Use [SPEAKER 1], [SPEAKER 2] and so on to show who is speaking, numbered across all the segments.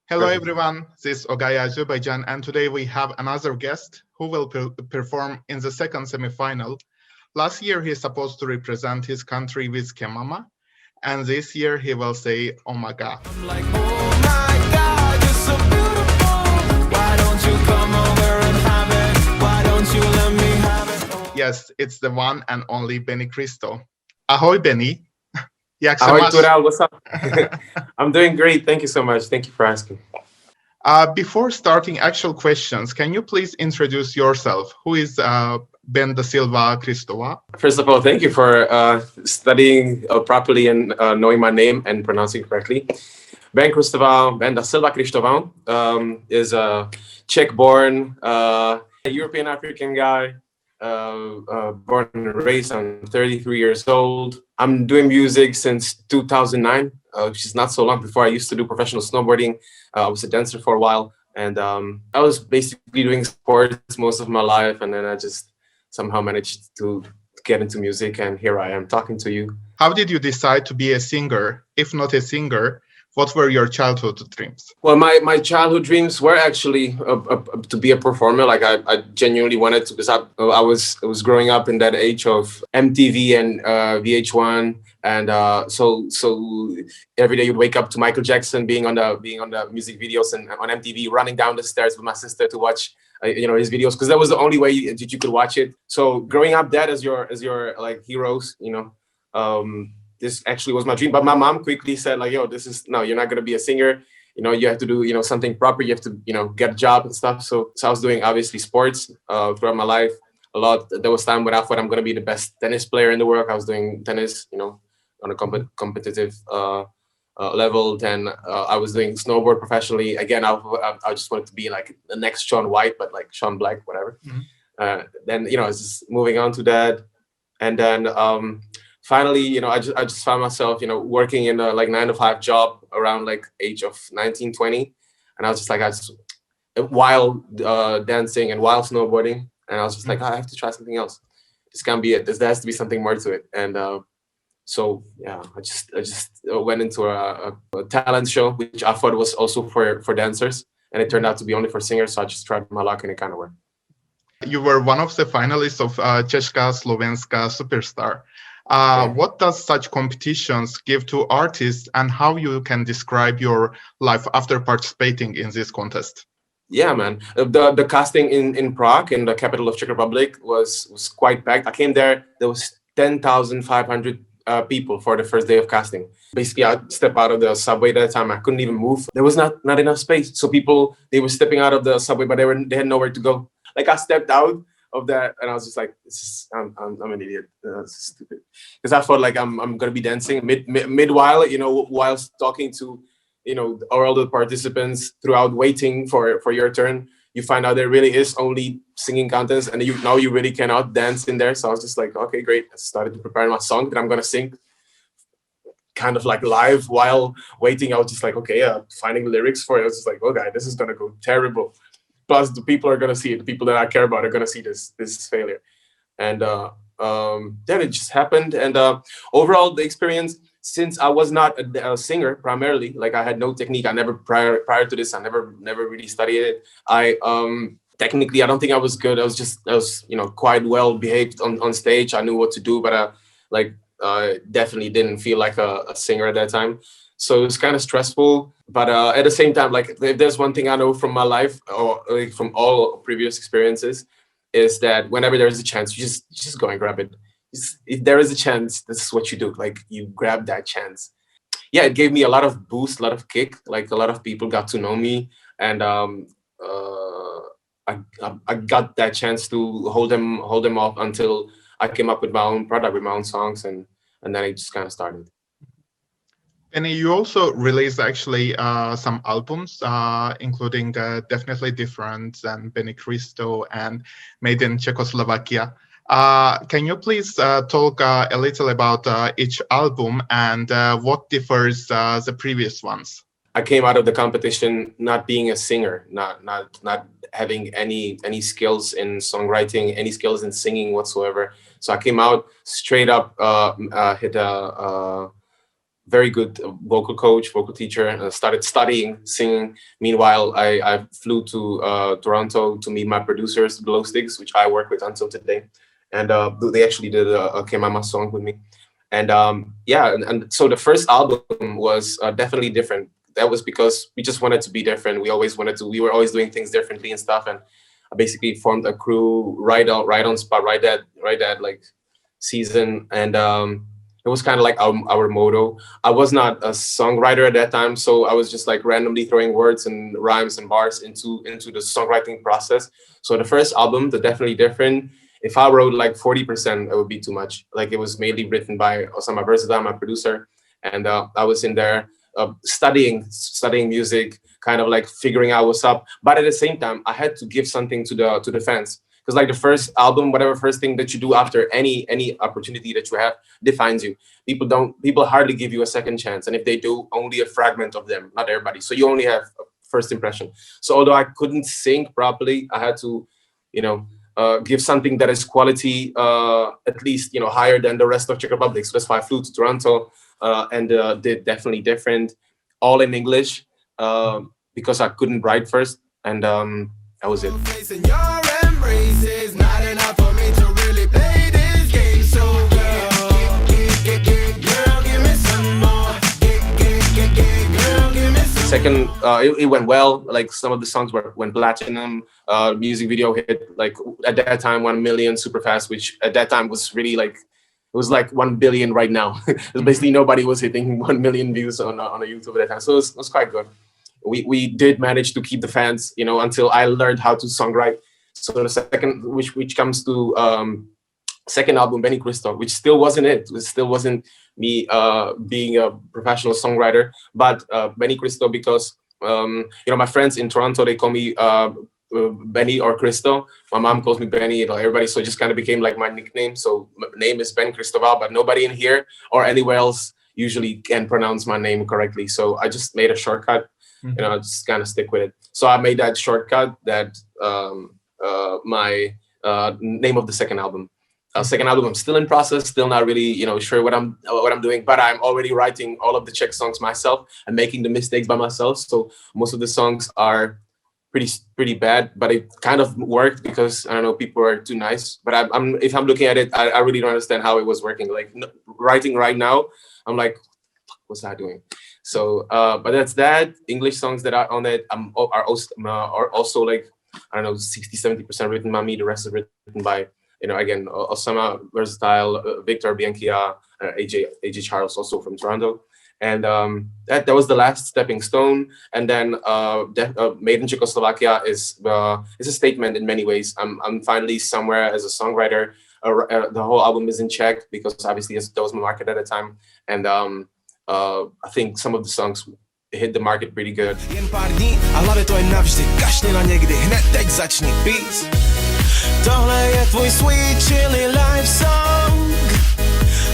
[SPEAKER 1] Hello
[SPEAKER 2] Perfect.
[SPEAKER 1] everyone, this is OGAE Azerbaijan, and today we have another guest who will perform in the second semi-final. Last year he is supposed to represent his country with Kemama, and this year he will say omaga.
[SPEAKER 3] I'm like, oh my God, you're so beautiful. Why don't you come over and have it? Why don't you let me have it? Oh.
[SPEAKER 1] Yes, it's the one and only Benny Cristo. Ahoy, Benny. Jak se
[SPEAKER 2] Ahoy,
[SPEAKER 1] máš?
[SPEAKER 2] Tural, what's up? I'm doing great. Thank you so much. Thank you for asking.
[SPEAKER 1] Before starting actual questions, can you please introduce yourself? Who is Ben da Silva Cristova?
[SPEAKER 2] First of all, thank you for studying properly and knowing my name and pronouncing it correctly. Ben Cristo, Ben da Silva Cristovão, is a Czech-born European African guy, born and raised. I'm 33 years old. I'm doing music since 2009, which is not so long. Before I used to do professional snowboarding. I was a dancer for a while, and I was basically doing sports most of my life, and then I just somehow managed to get into music, and here I am talking to you.
[SPEAKER 1] How did you decide to be a singer? If not a singer, what were your childhood dreams?
[SPEAKER 2] Well, my childhood dreams were actually to be a performer. Like I genuinely wanted to, because I was growing up in that age of MTV and VH1, and so every day you'd wake up to Michael Jackson being on the music videos and on MTV, running down the stairs with my sister to watch his videos, because that was the only way that you could watch it. So growing up that as your like heroes, this actually was my dream. But my mom quickly said, like, yo, no, you're not going to be a singer. You have to do, something proper. You have to, get a job and stuff. So I was doing, obviously, sports throughout my life a lot. There was time when I thought I'm going to be the best tennis player in the world. I was doing tennis, on a competitive level. Then I was doing snowboard professionally. Again, I just wanted to be like the next Shaun White, but like Shaun Black, whatever.
[SPEAKER 1] Mm-hmm.
[SPEAKER 2] Then, I was just moving on to that. And then finally, I just found myself, working in a like 9-to-5 job around like age of 19, 20. And I was just like, while dancing and while snowboarding. And I was just like, I have to try something else. This can't be it. There has to be something more to it. And so, yeah, I just went into a talent show, which I thought was also for dancers. And it turned out to be only for singers. So I just tried my luck and it kind of worked.
[SPEAKER 1] You were one of the finalists of Czech-Slovak Superstar. What does such competitions give to artists, and how you can describe your life after participating in this contest?
[SPEAKER 2] Yeah, man. The casting in Prague, in the capital of Czech Republic, was quite packed. I came there was 10,500 people for the first day of casting. Basically, I stepped out of the subway at that time. I couldn't even move. There was not enough space. So people, they were stepping out of the subway, but they had nowhere to go. Like, I stepped out of that, and I was just like, I'm an idiot. This is stupid. Because I felt like I'm gonna be dancing while whilst talking to all the participants throughout waiting for your turn. You find out there really is only singing contest, and you really cannot dance in there. So I was just like, okay, great. I started to prepare my song that I'm gonna sing, kind of like live while waiting. I was just like, okay, finding lyrics for it. I was just like, okay, this is gonna go terrible. Plus, the people are gonna see it. The people that I care about are gonna see this failure, and then it just happened. And overall, the experience, since I was not a singer primarily, like I had no technique. I never prior to this, I never really studied it. Technically, I don't think I was good. I was quite well behaved on stage. I knew what to do, but definitely didn't feel like a singer at that time. So it was kind of stressful, but at the same time, like, if there's one thing I know from my life, or like from all previous experiences, is that whenever there is a chance, you just go and grab it. If there is a chance, this is what you do. Like, you grab that chance. Yeah, it gave me a lot of boost, a lot of kick. Like, a lot of people got to know me, and I got that chance to hold them off until I came up with my own product, with my own songs, and then it just kind of started.
[SPEAKER 1] And you also released actually some albums, including Definitely Different and Benny Cristo and Made in Czechoslovakia. Can you please talk a little about each album and what differs the previous ones?
[SPEAKER 2] I came out of the competition not being a singer, not having any skills in songwriting, any skills in singing whatsoever. So I came out straight up, hit a very good vocal coach, vocal teacher, and started studying singing. Meanwhile, I flew to Toronto to meet my producers, Glow Sticks, which I work with until today. And they actually did a Kemama song with me. And and so the first album was definitely different. That was because we just wanted to be different. We were always doing things differently and stuff. And I basically formed a crew right on spot, right that like season. And it was kind of like our motto. I was not a songwriter at that time, so I was just like randomly throwing words and rhymes and bars into the songwriting process. So the first album, The Definitely Different, if I wrote like 40%, it would be too much. Like it was mainly written by Osama Versatile, my producer, and I was in there studying music, kind of like figuring out what's up. But at the same time, I had to give something to the fans. Because like the first album, whatever first thing that you do after any opportunity that you have defines you. People hardly give you a second chance. And if they do, only a fragment of them, not everybody. So you only have a first impression. So although I couldn't sing properly, I had to, give something that is quality, at least, higher than the rest of Czech Republic. So that's why I flew to Toronto and did Definitely Different, all in English, because I couldn't write first. And that was it.
[SPEAKER 3] Is not enough for me to really play this game. So girl, give me some more. Girl, give me some.
[SPEAKER 2] Second, it went well. Like some of the songs went platinum. Music video hit like at that time 1 million super fast, which at that time was really like it was like 1 billion right now. Basically nobody was hitting 1 million views on a YouTube at that time, so it was quite good. We did manage to keep the fans, until I learned how to songwrite. So the second, which comes to second album, Benny Cristo, which still wasn't it. It still wasn't me being a professional songwriter, but Benny Cristo because my friends in Toronto, they call me Benny or Cristo. My mom calls me Benny. Everybody, so it just kind of became like my nickname. So my name is Ben Cristobal, but nobody in here or anywhere else usually can pronounce my name correctly. So I just made a shortcut. I just kind of stick with it. So I made that shortcut that. My name of the second album. Second album, I'm still in process, still not really, sure what I'm doing, but I'm already writing all of the Czech songs myself and making the mistakes by myself. So most of the songs are pretty bad, but it kind of worked because I don't know, people are too nice. But if I'm looking at it, I really don't understand how it was working. Like writing right now, I'm like, what's that doing? So, but that's that. English songs that are on it are also like, I don't know, 60-70% written by me. The rest is written by, again, Osama Versatile, Victor Bianchia, AJ Charles, also from Toronto. And that was the last stepping stone. And then Made in Czechoslovakia is a statement in many ways. I'm finally somewhere as a songwriter. The whole album is in Czech because obviously that was my market at the time. And I think some of the songs hit the market pretty good.
[SPEAKER 3] Jen pár dní a hlavě to je navždy. Kašli na někdy, hned teď začni pít. Tohle je tvůj sweet chili life song.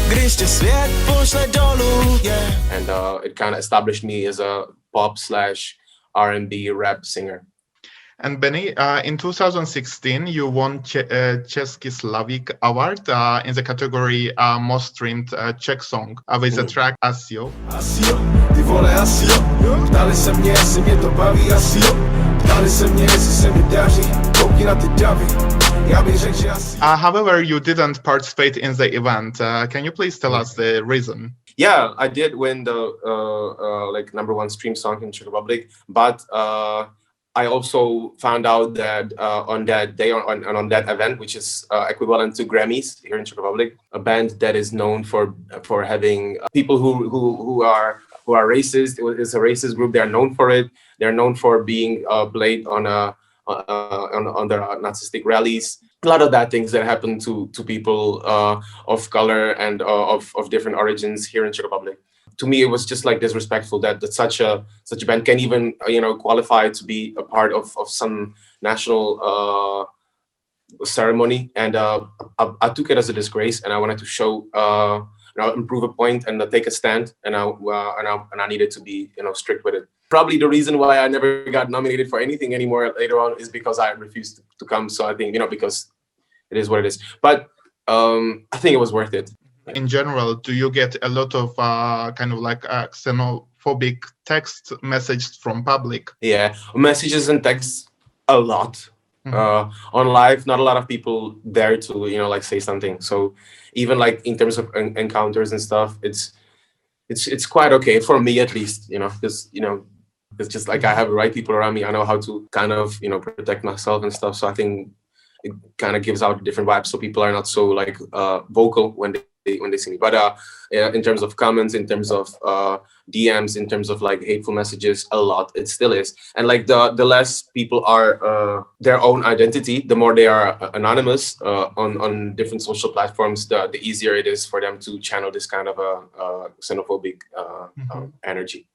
[SPEAKER 3] Když tě svět pošle dolů, yeah.
[SPEAKER 2] And it kind of established me as a pop/R&B rap singer.
[SPEAKER 1] And Benny, in 2016, you won Czech-Slovak Award in the category Most Streamed Czech Song with the track Asio.
[SPEAKER 3] Asio, ty vole asio. Ptali se mě, jestli mě to baví, asio. Ptali se mě, jestli se mi daří. Koukni na ty davy. Já bych řekl, že asio.
[SPEAKER 1] However, you didn't participate in the event. Can you please tell us the reason?
[SPEAKER 2] Yeah, I did win the like #1 stream song in Czech Republic, but I also found out that on that day, on that event, which is equivalent to Grammys here in Czech Republic, a band that is known for having people who are racist. It's a racist group. They are known for it. They're known for being played on the Nazistic rallies. A lot of bad things that happen to people of color and of different origins here in Czech Republic. To me, it was just like disrespectful that such a band can even qualify to be a part of some national ceremony, and I took it as a disgrace, and I wanted to show improve a point and take a stand, and I needed to be strict with it. Probably the reason why I never got nominated for anything anymore later on is because I refused to come. So I think because it is what it is, but I think it was worth it.
[SPEAKER 1] In general, do you get a lot of kind of like xenophobic text messages from public?
[SPEAKER 2] Yeah, messages and texts a lot.
[SPEAKER 1] Mhm.
[SPEAKER 2] On live, not a lot of people dare to, like say something. So even like in terms of encounters and stuff, it's quite okay for me at least, because it's just like I have the right people around me. I know how to kind of protect myself and stuff. So I think it kind of gives out a different vibe. So people are not so like vocal when they see me. But in terms of comments, in terms of DMs, in terms of like hateful messages, a lot. It still is. And like the less people are their own identity, the more they are anonymous on different social platforms, the easier it is for them to channel this kind of a xenophobic energy.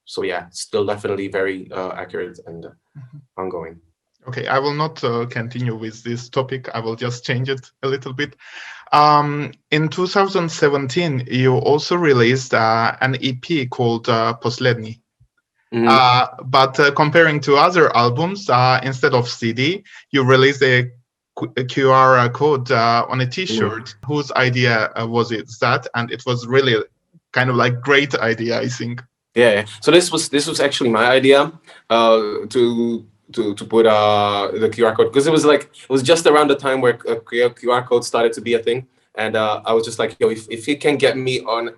[SPEAKER 2] So yeah, still definitely very accurate and ongoing.
[SPEAKER 1] Okay, I will not continue with this topic. I will just change it a little bit. In 2017, you also released an EP called Poslední. But comparing to other albums, instead of CD, you released a QR code on a T-shirt. Whose idea was it? That, and it was really kind of like great idea, I think.
[SPEAKER 2] Yeah. So this was actually my idea to put the QR code, because it was just around the time where QR code started to be a thing, and I was just like, yo, if it can get me on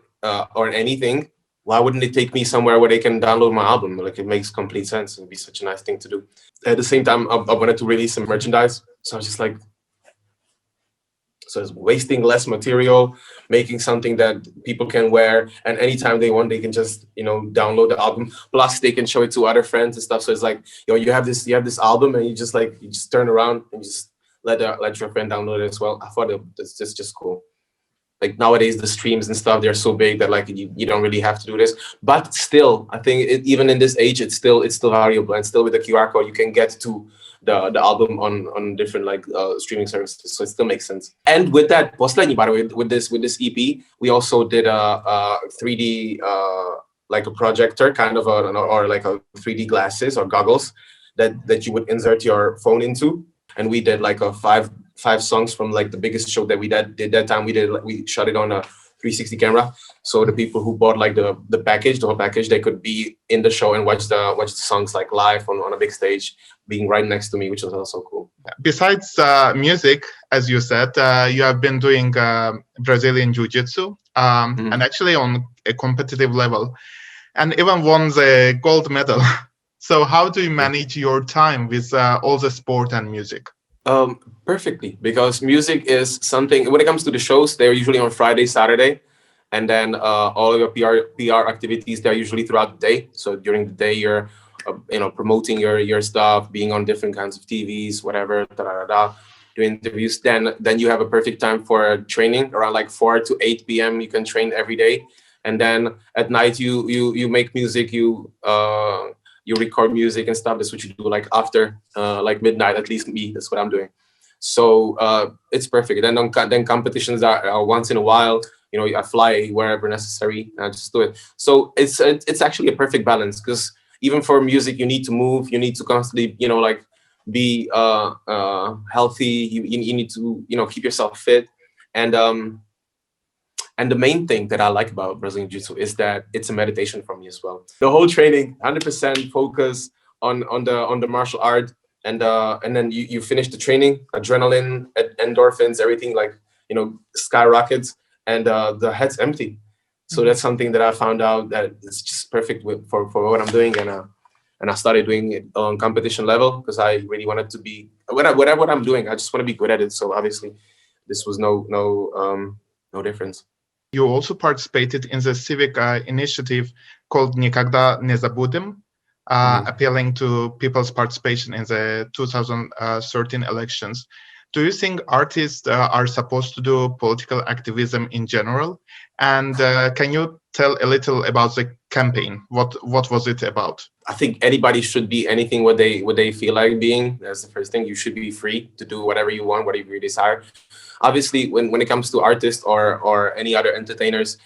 [SPEAKER 2] anything, why wouldn't it take me somewhere where they can download my album? Like, it makes complete sense. It'd be such a nice thing to do. At the same time, I wanted to release some merchandise, so I was just like, so it's wasting less material, making something that people can wear, and anytime they want, they can just download the album. Plus, they can show it to other friends and stuff. So it's like, you have this album, and you just turn around and you just let your friend download it as well. I thought it's just cool. Like nowadays, the streams and stuff, they're so big that like you don't really have to do this. But still, I think even in this age, it's still valuable, and still with the QR code, you can get to the album on different streaming services, so it still makes sense. And with that, Poslední, by the way, with this EP, we also did a 3D like a projector, kind of or like a 3D glasses or goggles that you would insert your phone into, and we did like a five songs from like the biggest show that we did that time. We shot it on a 360 camera, so the people who bought like the whole package, they could be in the show and watch the songs like live on a big stage, being right next to me, which was also cool.
[SPEAKER 1] Besides music, as you said, you have been doing Brazilian Jiu-Jitsu, and actually on a competitive level, and even won the gold medal. So how do you manage your time with all the sport and music?
[SPEAKER 2] Perfectly, because music is something, when it comes to the shows, they're usually on Friday, Saturday, and then all of your PR activities, they're usually throughout the day. So during the day, you're promoting your stuff, being on different kinds of TVs, whatever, doing interviews. Then you have a perfect time for training around like 4 to 8 p.m. You can train every day, and then at night you make music, you record music and stuff. That's what you do like after like midnight, at least me, that's what I'm doing. So it's perfect. Then competitions are once in a while, I fly wherever necessary and I just do it. So it's actually a perfect balance, because even for music, you need to move, you need to constantly, be healthy, you need to, keep yourself fit. And the main thing that I like about Brazilian Jiu-Jitsu is that it's a meditation for me as well. The whole training, 100% focus on the martial art, and then you finish the training, adrenaline, endorphins, everything skyrockets, and the head's empty. So that's something that I found out that it's just perfect for what I'm doing, and I started doing it on competition level because I really wanted to be whatever I'm doing. I just want to be good at it. So obviously, this was no difference.
[SPEAKER 1] You also participated in the civic initiative called Никогда не забудем, appealing to people's participation in the 2013 elections. Do you think artists are supposed to do political activism in general? And can you tell a little about the campaign? What was it about?
[SPEAKER 2] I think anybody should be anything what they feel like being. That's the first thing. You should be free to do whatever you want, whatever you desire. Obviously, when it comes to artists or any other entertainers,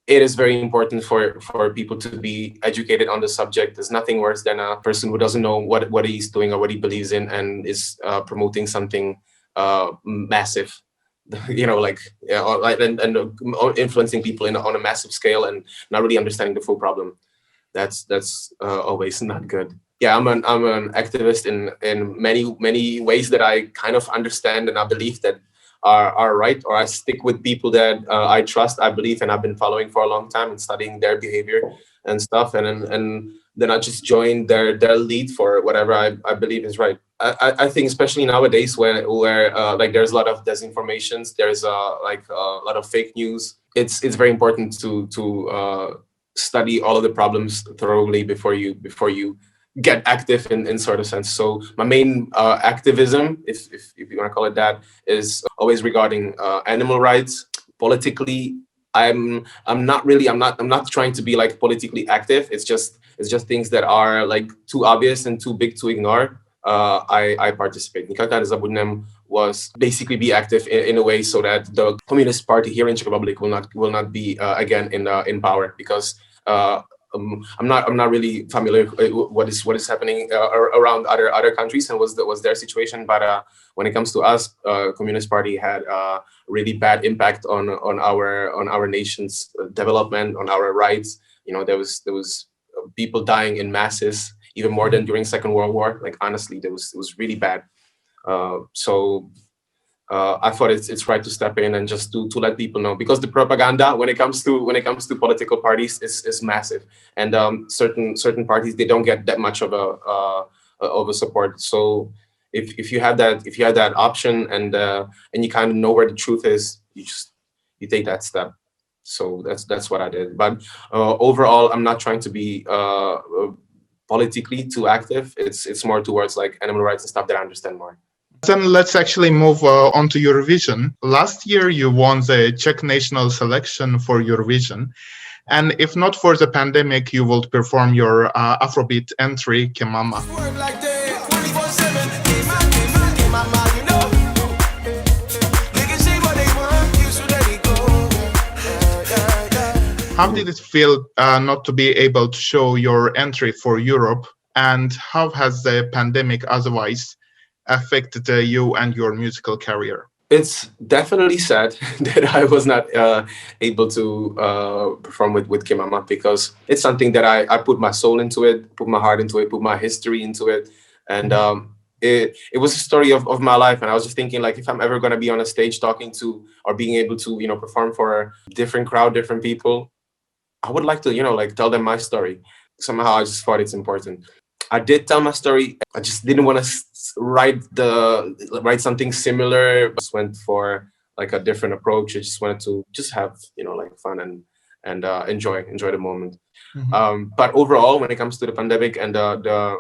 [SPEAKER 2] it is very important for people to be educated on the subject. There's nothing worse than a person who doesn't know what he's doing or what he believes in and is promoting something massive like or like and influencing people on a massive scale and not really understanding the full problem. That's always not good. Yeah, I'm an activist in many ways that I kind of understand and I believe that are right, or I stick with people that I trust, I believe, and I've been following for a long time and studying their behavior and stuff, and then I just join their lead for whatever I believe is right. I think especially nowadays where like there's a lot of disinformations, there's like a lot of fake news. It's very important to study all of the problems thoroughly before you get active in sort of sense. So my main activism, if you want to call it that, is always regarding animal rights. Politically, I'm not trying to be like politically active. It's just things that are like too obvious and too big to ignore. I participate. Nikakar Zabudnem was basically be active in a way so that the Communist Party here in Czech Republic will not be again in power, because I'm not really familiar what is happening around other countries and was their situation. But when it comes to us, Communist Party had a really bad impact on our nation's development, on our rights. There was people dying in masses, even more than during Second World War. Like honestly, it was really bad. So I thought it's right to step in and just to let people know, because the propaganda when it comes to political parties is massive, and certain parties, they don't get that much of a support. So if you have that option and you kind of know where the truth is, you take that step. So that's what I did. But overall, I'm not trying to be politically too active. It's more towards like animal rights and stuff that I understand more.
[SPEAKER 1] Then let's actually move on to Eurovision. Last year, you won the Czech national selection for Eurovision. And if not for the pandemic, you would perform your Afrobeat entry, Kemama. How did it feel not to be able to show your entry for Europe? And how has the pandemic otherwise affected you and your musical career?
[SPEAKER 2] It's definitely sad that I was not able to perform with Kemama, because it's something that I put my soul into it, put my heart into it, put my history into it. And it was a story of my life. And I was just thinking, like, if I'm ever going to be on a stage talking to or being able to, perform for a different crowd, different people, I would like to, like tell them my story. Somehow I just thought it's important. I did tell my story. I just didn't want to write something similar. I just went for like a different approach. I just wanted to have like fun and enjoy the moment. Mm-hmm. But overall, when it comes to the pandemic and the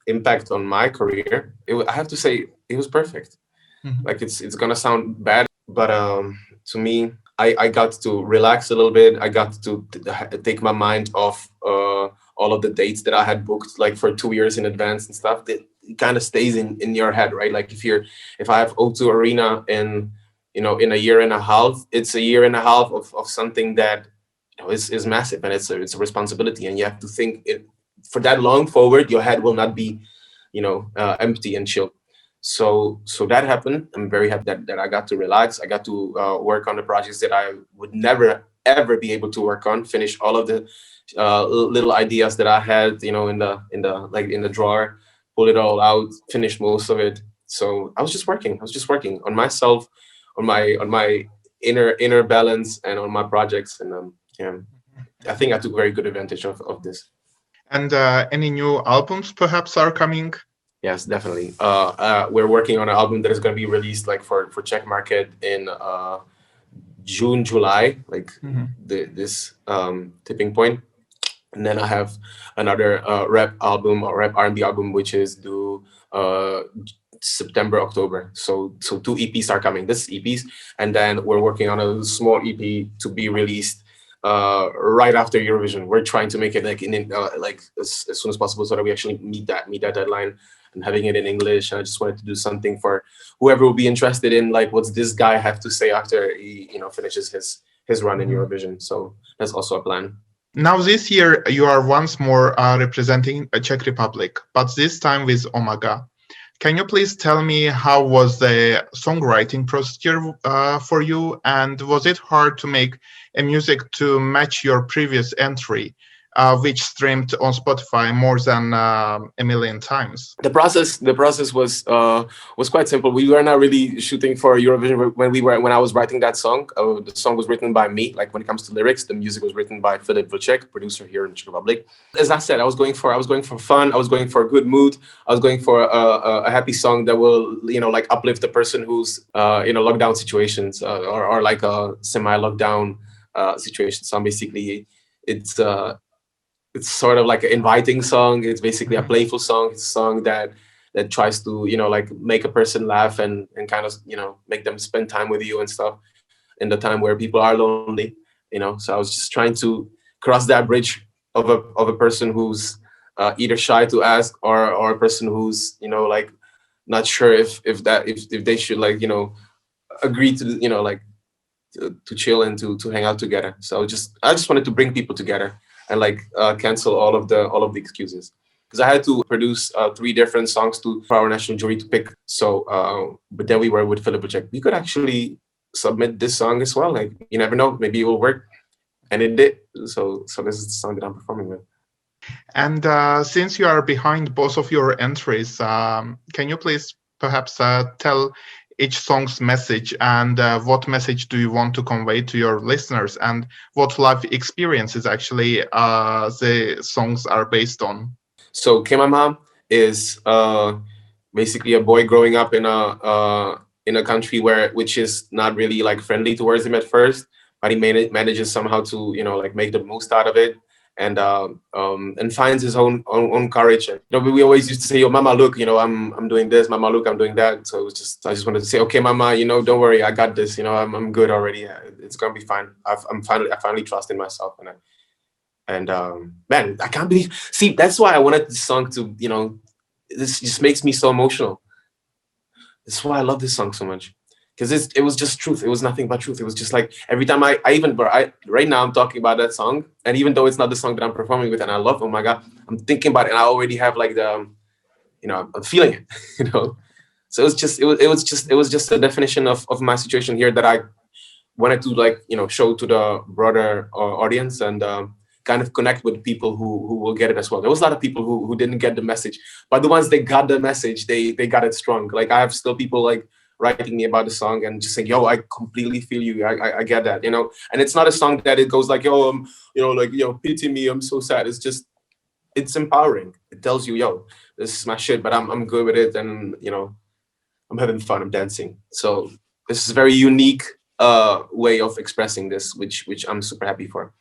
[SPEAKER 2] impact on my career, I have to say it was perfect. Mm-hmm. Like it's gonna sound bad, but to me, I got to relax a little bit. I got to take my mind off all of the dates that I had booked like for 2 years in advance and stuff. That it kind of stays in your head, right? Like if I have O2 Arena in a year and a half, it's a year and a half of something that is massive, and it's a responsibility, and you have to think it for that long forward. Your head will not be empty and chill. So that happened. I'm very happy that I got to relax. I got to work on the projects that I would never ever be able to work on. Finish all of the little ideas that I had, in the drawer. Pull it all out. Finish most of it. So I was just working on myself, on my inner balance, and on my projects. And I think I took very good advantage of this.
[SPEAKER 1] And any new albums perhaps are coming?
[SPEAKER 2] Yes, definitely. We're working on an album that is going to be released like for Czech market in June, July, like this tipping point. And then I have another rap album or rap R&B album, which is due September, October. So 2 EPs are coming. This EPs, and then we're working on a small EP to be released right after Eurovision. We're trying to make it like as soon as possible, so that we actually meet that deadline, and having it in English. And I just wanted to do something for whoever will be interested in, like, what's this guy have to say after he finishes his run in Eurovision. So that's also a plan.
[SPEAKER 1] Now this year you are once more representing a Czech Republic, but this time with Omaga. Can you please tell me how was the songwriting procedure for you, and was it hard to make a music to match your previous entry, which streamed on Spotify more than a million times?
[SPEAKER 2] The process was quite simple. We were not really shooting for Eurovision when I was writing that song. The song was written by me. Like when it comes to lyrics, the music was written by Filip Vlček, producer here in the Czech Republic. As I said, I was going for fun. I was going for a good mood. I was going for a happy song that will like uplift the person who's in a lockdown situations or like a semi-lockdown situation. So basically, it's sort of like an inviting song. It's basically a playful song. It's a song that tries to, like make a person laugh and kind of, make them spend time with you and stuff in the time where people are lonely, So I was just trying to cross that bridge of a person who's either shy to ask or a person who's, like not sure if they should like, agree to, like to chill and to hang out together. So I just wanted to bring people together and like cancel all of the excuses, because I had to produce 3 different songs for our national jury to pick. So, but then we were with Filip Vlček. We could actually submit this song as well. Like you never know, maybe it will work, and it did. So this is the song that I'm performing with.
[SPEAKER 1] And since you are behind both of your entries, can you please perhaps tell each song's message, and what message do you want to convey to your listeners, and what life experiences actually the songs are based on?
[SPEAKER 2] So Kemama is basically a boy growing up in a country which is not really like friendly towards him at first, but he manages somehow to like make the most out of it. And finds his own courage. And we always used to say, "Yo, Mama, look, I'm doing this. Mama, look, I'm doing that." So I just wanted to say, "Okay, Mama, don't worry, I got this. I'm good already. It's gonna be fine. I finally trust in myself." And man, I can't believe. See, that's why I wanted this song to. This just makes me so emotional. That's why I love this song so much. Because it was just truth. It was nothing but truth. It was just like every time right now I'm talking about that song, and even though it's not the song that I'm performing with, and I love Omaga, I'm thinking about it, and I already have like the, I'm feeling it, So it was just a definition of my situation here that I wanted to like show to the broader audience and kind of connect with people who will get it as well. There was a lot of people who didn't get the message, but the ones that got the message, they got it strong. Like I have still people like writing me about the song and just saying, "Yo, I completely feel you. I get that," And it's not a song that it goes like, "Yo, pity me. I'm so sad." It's empowering. It tells you, "Yo, this is my shit, but I'm good with it, and I'm having fun. I'm dancing." So this is a very unique way of expressing this, which I'm super happy for.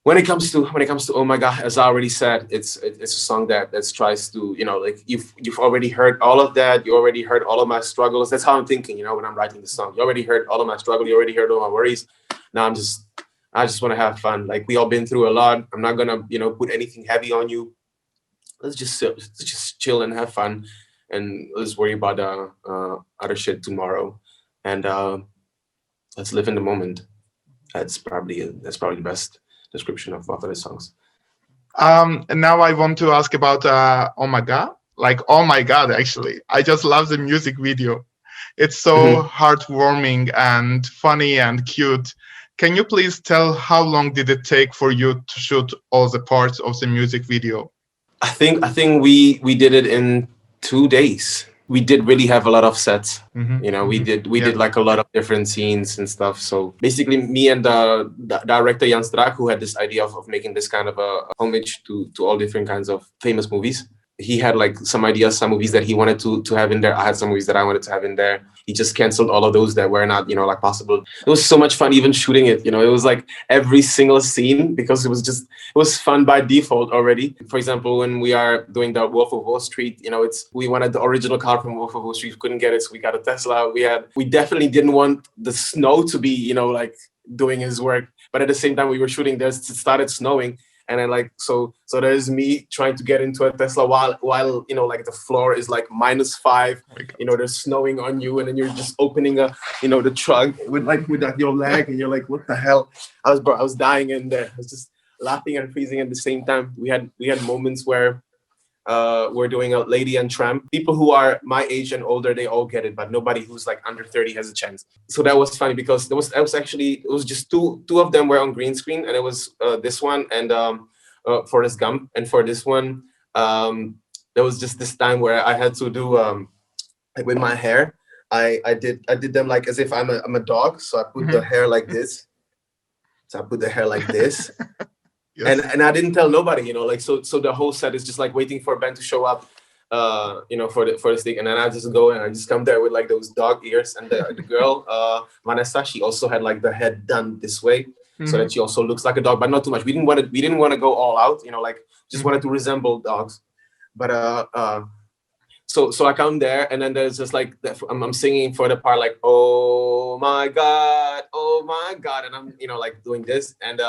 [SPEAKER 2] When it comes to "Oh My God," as I already said, it's a song that tries to like you've already heard all of that. You already heard all of my struggles. That's how I'm thinking, when I'm writing the song. You already heard all of my struggle. You already heard all my worries. Now I just want to have fun. Like we all been through a lot. I'm not gonna put anything heavy on you. Let's just chill and have fun, and let's worry about other shit tomorrow. And let's live in the moment. That's probably the best description of both of the songs.
[SPEAKER 1] Now I want to ask about Omaga. Like, oh my God, actually, I just love the music video. It's so heartwarming and funny and cute. Can you please tell how long did it take for you to shoot all the parts of the music video?
[SPEAKER 2] I think we did it in 2 days. We did really have a lot of sets. We did like a lot of different scenes and stuff. So basically me and the director Jan Strak, who had this idea of making this kind of a homage to all different kinds of famous movies. He had like some ideas, some movies that he wanted to have in there. I had some movies that I wanted to have in there. He just canceled all of those that were not, like possible. It was so much fun even shooting it. It was like every single scene, because it was fun by default already. For example, when we are doing the Wolf of Wall Street, we wanted the original car from Wolf of Wall Street. We couldn't get it, so we got a Tesla. We definitely didn't want the snow to be, like doing his work. But at the same time, we were shooting there, it started snowing. And then so there's me trying to get into a Tesla while like the floor is like -5, there's snowing on you, and then you're just opening the trunk with your leg, and you're like, what the hell? I was dying in there. I was just laughing and freezing at the same time. We had moments where we're doing a Lady and Tramp. People who are my age and older, they all get it, but nobody who's like under 30 has a chance. So that was funny because it was just two of them were on green screen, and it was this one and Forrest Gump. And for this one, there was just this time where I had to do like with my hair. I did them like as if I'm a dog. So I put the hair like this. Yes. And I didn't tell nobody, you know, like so the whole set is just like waiting for Ben to show up, you know, for this thing. And then I just go and I just come there with like those dog ears. And the girl, Vanessa, she also had like the head done this way, so that she also looks like a dog, but not too much. We didn't want to go all out, you know, like just wanted to resemble dogs. But so I come there, and then there's just like I'm singing for the part like oh my god, and I'm, you know, like doing this, and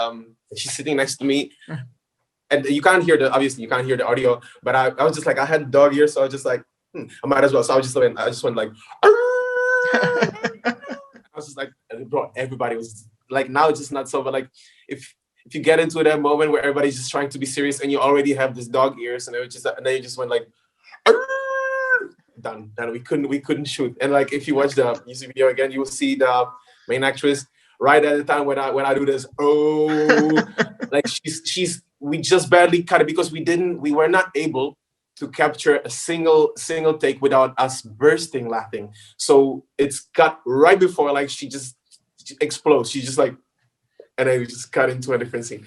[SPEAKER 2] she's sitting next to me, and you can't hear the audio, but I was just like, I had dog ears, so I was just like I might as well. So I just went like I was just like, bro, everybody was like, now it's just not so, but like if you get into that moment where everybody's just trying to be serious and you already have this dog ears, and it was just, and then you just went like done. Then we couldn't shoot. And like if you watch the music video again, you will see the main actress right at the time when I do this, like we just barely cut it because we were not able to capture a single take without us bursting laughing. So it's cut right before like she explodes. She just like, and then we just cut into a different scene.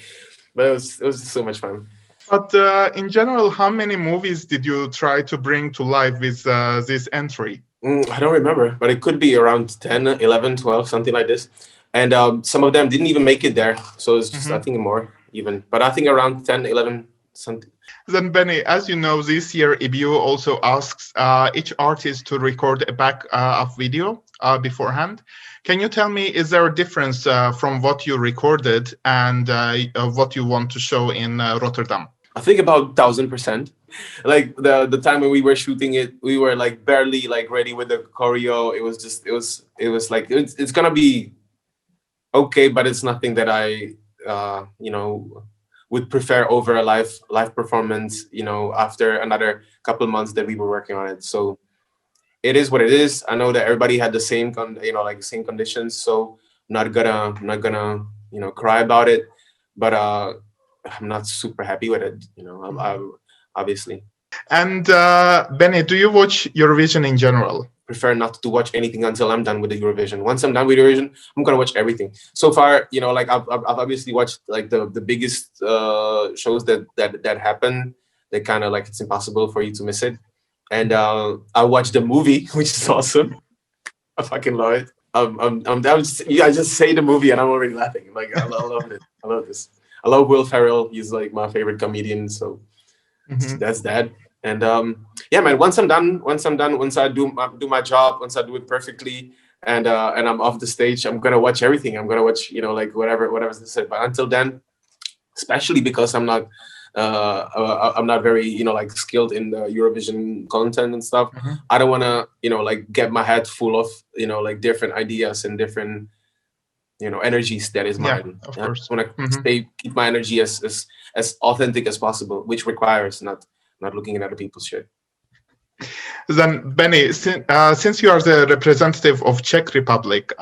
[SPEAKER 2] But it was just so much fun.
[SPEAKER 1] But in general, how many movies did you try to bring to life with this entry?
[SPEAKER 2] I don't remember, but it could be around 10, 11, 12, something like this. And some of them didn't even make it there. So it's just, I think more even. But I think around 10, 11, something.
[SPEAKER 1] Then, Benny, as you know, this year EBU also asks each artist to record a back of video beforehand. Can you tell me, is there a difference from what you recorded and what you want to show in Rotterdam?
[SPEAKER 2] I think about 1000%. Like the time when we were shooting it, we were like barely like ready with the choreo. It was like it's gonna be okay, but it's nothing that I you know, would prefer over a live performance, you know, after another couple months that we were working on it. So it is what it is. I know that everybody had the same same conditions, so I'm not gonna you know, cry about it, but I'm not super happy with it, you know, obviously.
[SPEAKER 1] And Benny, do you watch Eurovision in general?
[SPEAKER 2] Prefer not to watch anything until I'm done with the Eurovision. Once I'm done with Eurovision, I'm gonna watch everything. So far, you know, like I've obviously watched like the biggest shows that happen. They kind of like, it's impossible for you to miss it. And I watched the movie, which is awesome. I fucking love it. I just say the movie and I'm already laughing. Like I love it. I love this. I love Will Ferrell. He's like my favorite comedian. So that's that. And yeah, man. Once I do my job, once I do it perfectly, and I'm off the stage, I'm gonna watch everything. I'm gonna watch, you know, like whatever's said. But until then, especially because I'm not very, you know, like skilled in the Eurovision content and stuff. I don't want to, you know, like get my head full of, you know, like different ideas and different, you know, energies that is mine.
[SPEAKER 1] Of course.
[SPEAKER 2] I want to keep my energy as authentic as possible, which requires not looking at other people's shit.
[SPEAKER 1] Then, Benny, since you are the representative of Czech Republic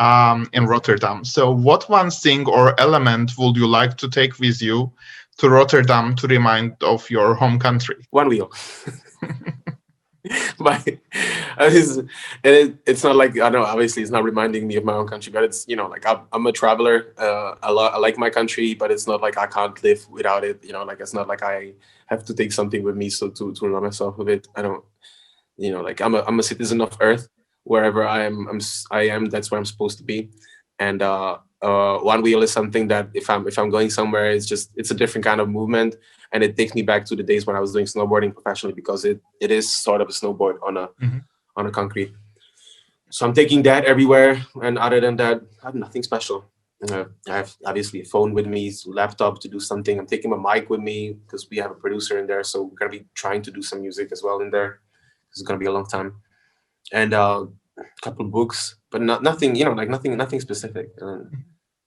[SPEAKER 1] in Rotterdam, so what one thing or element would you like to take with you to Rotterdam to remind of your home country?
[SPEAKER 2] One wheel. But it's not like, I don't know, obviously it's not reminding me of my own country, but it's, you know, like I'm a traveler. I like my country, but it's not like I can't live without it. You know, like it's not like I have to take something with me so to remind myself of it. I don't, you know, like I'm a citizen of Earth. Wherever I am, that's where I'm supposed to be. And one wheel is something that if I'm going somewhere, it's a different kind of movement, and it takes me back to the days when I was doing snowboarding professionally, because it is sort of a snowboard on a concrete. So I'm taking that everywhere, and other than that, I have nothing special. I have obviously a phone with me, laptop to do something. I'm taking my mic with me because we have a producer in there, so we're gonna be trying to do some music as well in there. It's gonna be a long time, and a couple books, but nothing, you know, like nothing specific.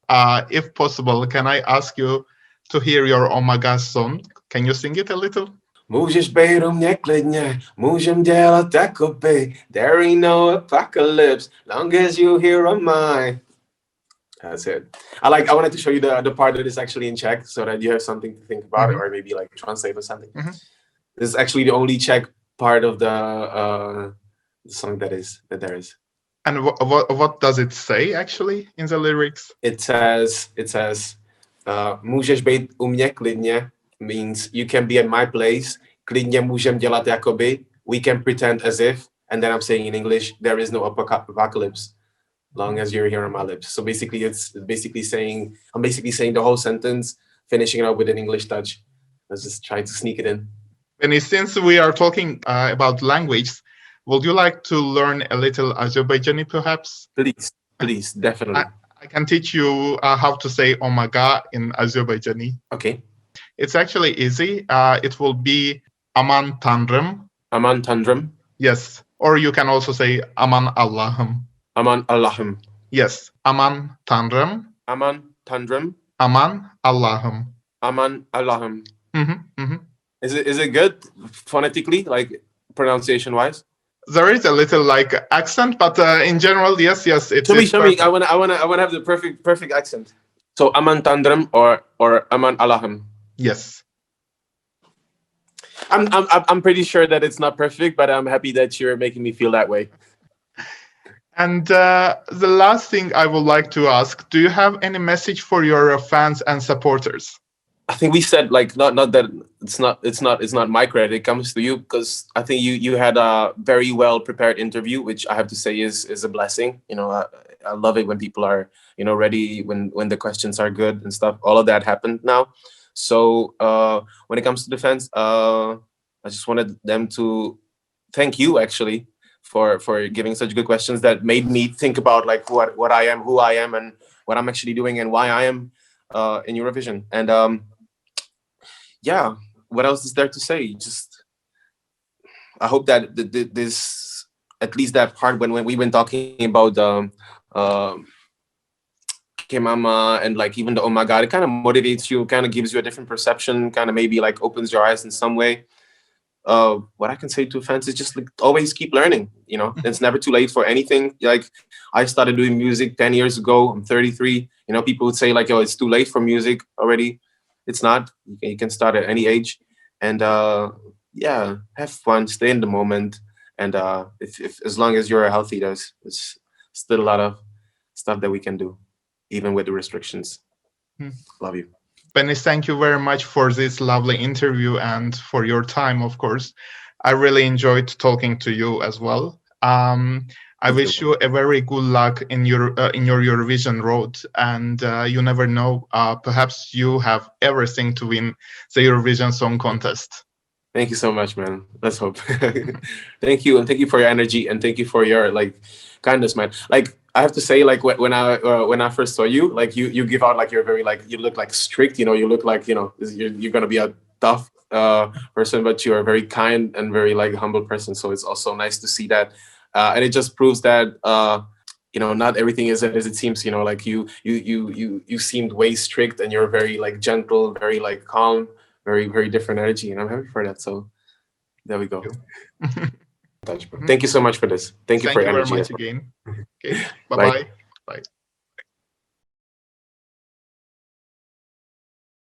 [SPEAKER 1] If possible, can I ask you to hear your Omaga song? Can you sing it a little?
[SPEAKER 2] Můžeš být u mě klidně, můžem dělat jakoby. There ain't no apocalypse, long as you here on mine. That's it. I wanted to show you the part that is actually in Czech so that you have something to think about, or maybe like translate or something. This is actually the only Czech part of the song that there is.
[SPEAKER 1] And what does it say actually in the lyrics?
[SPEAKER 2] It says můžeš být u mě klidně means you can be at my place. Klidně můžem dělat jakoby. We can pretend as if. And then I'm saying in English, there is no apocalypse, long as you're here on my lips. So basically, I'm basically saying the whole sentence, finishing it up with an English touch. Let's just try to sneak it in.
[SPEAKER 1] And since we are talking about language, would you like to learn a little Azerbaijani, perhaps?
[SPEAKER 2] Please, definitely.
[SPEAKER 1] I can teach you how to say omaga in Azerbaijani.
[SPEAKER 2] Okay.
[SPEAKER 1] It's actually easy. It will be aman tanrım.
[SPEAKER 2] Aman tanrım.
[SPEAKER 1] Yes. Or you can also say aman Allah'ım.
[SPEAKER 2] Aman Allah'ım.
[SPEAKER 1] Yes. Aman tanrım.
[SPEAKER 2] Aman tanrım.
[SPEAKER 1] Aman Allah'ım.
[SPEAKER 2] Aman Allah'ım.
[SPEAKER 1] Mm-hmm.
[SPEAKER 2] Is it good phonetically, like pronunciation wise?
[SPEAKER 1] There is a little like accent, but in general, yes, it's.
[SPEAKER 2] Show me. I wanna have the perfect accent. So aman tanrım or aman Allah'ım.
[SPEAKER 1] Yes.
[SPEAKER 2] I'm pretty sure that it's not perfect, but I'm happy that you're making me feel that way.
[SPEAKER 1] And the last thing I would like to ask: do you have any message for your fans and supporters?
[SPEAKER 2] I think we said like not that it's not my credit. It comes to you because I think you had a very well prepared interview, which I have to say is a blessing. You know, I love it when people are ready, when the questions are good and stuff. All of that happened now. So when it comes to the fans, I just wanted them to thank you actually for giving such good questions that made me think about like what I am, who I am, and what I'm actually doing, and why I am in Eurovision. And yeah, what else is there to say? Just I hope that this, at least that part when we've been talking about Kemama and like even the omaga, it kind of motivates you, kind of gives you a different perception, kind of maybe like opens your eyes in some way. What I can say to fans is just like always keep learning. It's never too late for anything. Like I started doing music 10 years ago. I'm 33. People would say like, "Oh, it's too late for music already." It's not. You can start at any age, and yeah, have fun, stay in the moment, and if as long as you're healthy, there's still a lot of stuff that we can do, even with the restrictions. Love you.
[SPEAKER 1] Benny, thank you very much for this lovely interview and for your time, of course. I really enjoyed talking to you as well. I wish you a very good luck in your Eurovision road, and you never know, perhaps you have everything to win the Eurovision Song Contest.
[SPEAKER 2] Thank you so much, man. Let's hope. Thank you, and thank you for your energy, and thank you for your like kindness, man. Like I have to say, like when I first saw you, like you give out like you're very like you look like strict, you look like you're gonna be a tough person, but you are a very kind and very like humble person. So it's also nice to see that. And it just proves that not everything is as it seems. Like you seemed way strict, and you're very like gentle, very like calm, very very different energy, and I'm happy for that. So there we go. Thank you so much for this. Thank you for your energy.
[SPEAKER 1] Thank you very much again. Okay. Bye.